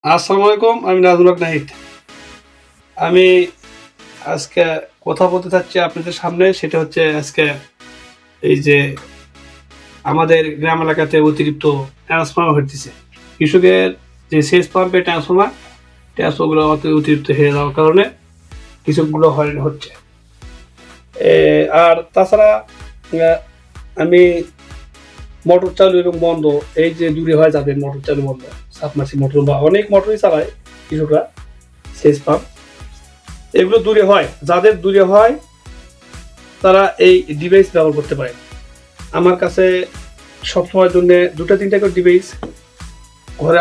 আসসালামু আলাইকুম। আমি নাজমুল হক নাহিদ। আমি আজকে কথা বলতে চাচ্ছি আপনাদের সামনে, সেটা হচ্ছে আজকে এই যে আমাদের গ্রাম এলাকাতে অতিরিক্ত ট্রান্সফর্মার হইতেছে। কৃষকের যে সেচ পাম্পের ট্রান্সফর্মারগুলো অতিরিক্ত হয়ে যাওয়ার কারণে কৃষকগুলো হয়রান হচ্ছে। আর তাছাড়া আ আমি মোটর চালু এবং বন্ধ, এই যে দূরে হয় যাদের মোটর চালু বন্ধ, সাবমার্সিবল মোটর বা অনেক মোটরই চালায় কৃষকরা, সেচ পাম্প এগুলো দূরে হয়। যাদের দূরে হয় তারা এই ডিভাইস ব্যবহার করতে পারে। আমার কাছে সবসময়ের জন্য ২টা-৩টা করে ডিভাইস ঘরে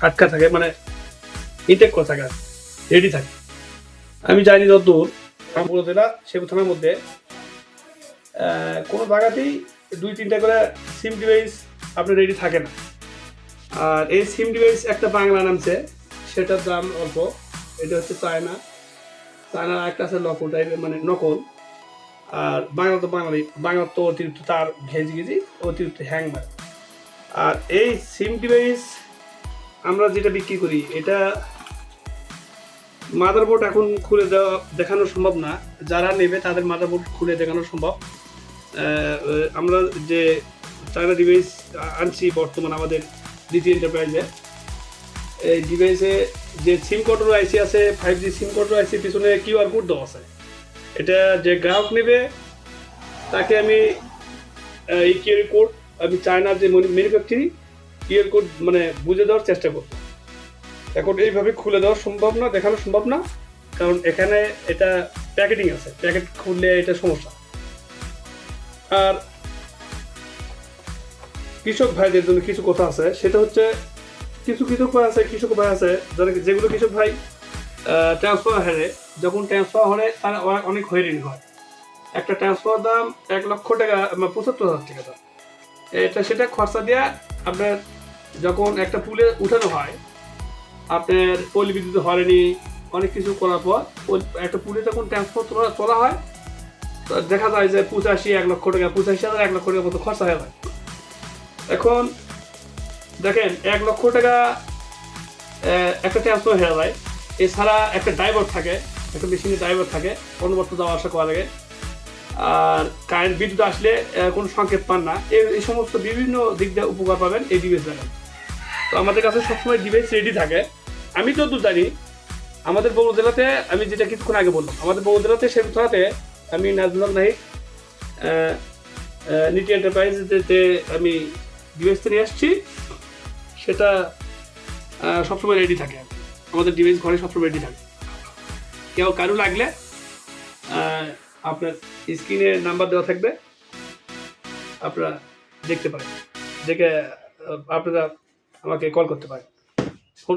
আটকা থাকে, মানে ইনটেক করা থাকে, রেডি থাকে। আমি জানি যতদূর রামপুর জেলা শেরপুর থানার মধ্যে কোনো জায়গাতেই ২-৩টা করে সিম ডিভাইস আপনার রেডি থাকে না। আর এই সিম ডিভাইস একটা বাংলা নামছে, সেটার দাম অল্প। এটা হচ্ছে চায়নার একটা আছে নকল টাইপের, মানে নকল। আর বাংলা তো অতিরিক্ত তার ঘেজি অতিরিক্ত হ্যাং মারে। আর এই সিম ডিভাইস আমরা যেটা বিক্রি করি, এটা মাদারবোর্ড এখন খুলে দেখানো সম্ভব না। যারা নেবে তাদের মাদারবোর্ড খুলে দেখানো সম্ভব। আমরা যে চায়না ডিভাইস আনছি বর্তমান আমাদের ডিজি এন্টারপ্রাইজে, এই ডিভাইসে যে সিম কন্ট্রোল আইসি আছে, 5G সিম কন্ট্রোল আইসি পিছনে কিউআর কোড দেওয়া আছে। এটা যে গ্রাহক নেবে তাকে আমি এই কিউআর কোড, আমি চায়নার যে ম্যানুফ্যাকচারিং কিউআর কোড মানে বুঝে দেওয়ার চেষ্টা করব। এখন এইভাবে খুলে দেওয়া সম্ভব না, দেখানো সম্ভব না, কারণ এখানে এটা প্যাকেটিং আছে, প্যাকেট খুললে এটা সমস্যা। আর কৃষক ভাইদের জন্য কিছু কথা আছে, সেটা হচ্ছে কিছু কৃষক ভাই আছে যেগুলো কৃষক ভাই ট্রান্সফার হারে, যখন ট্রান্সফার হলে তারা অনেক হয়রানি হয়। একটা ট্রান্সফার দাম ১,০০,০০০ টাকা, ৭৫,০০০ টাকা দাম। সেটা খরচা দিয়ে আপনার যখন একটা পুলে উঠানো হয়, আপনার পল্লী বিদ্যুৎ হয়রানি অনেক কিছু করার পর একটা পুলে যখন ট্রান্সফার তোলা হয়, দেখা যায় যে ১,০০,০০০ টাকা, ৮৫,০০০ ১,০০,০০০ টাকার মতো খরচা হয়ে যায়। এখন দেখেন ১,০০,০০০ টাকা একটা ট্রান্সফার হয়ে যায়। এছাড়া একটা ড্রাইভার থাকে, একটা মেশিনের ড্রাইভার থাকে, অনবরত যাওয়া আসা করা লাগে। আর কারেন্ট বিদ্যুৎ আসলে কোনো সংকেত পান না। এই সমস্ত বিভিন্ন দিক দিয়ে উপকার পাবেন এই ডিভাইস দ্বারা। তো আমাদের কাছে সবসময় ডিভাইস রেডি থাকে। আমি যতদূর জানি আমাদের বগুড়া জেলাতে, আমি যেটা কিছুক্ষণ আগে বললাম, আমাদের বগুড়া জেলাতে শেরপুর থানাতে আমি নাজমুল হক নাহিদ নিটি এন্টারপ্রাইজে আমি ডিভাইসটা নিয়ে আসছি, সেটা সবসময় রেডি থাকে। আমাদের ডিভাইস ঘরে সবসময় রেডি থাকে। কারো লাগলে আপনার স্ক্রিনে নাম্বার দেওয়া থাকবে, আপনারা দেখতে পারেন, দেখে আপনারা আমাকে কল করতে পারেন।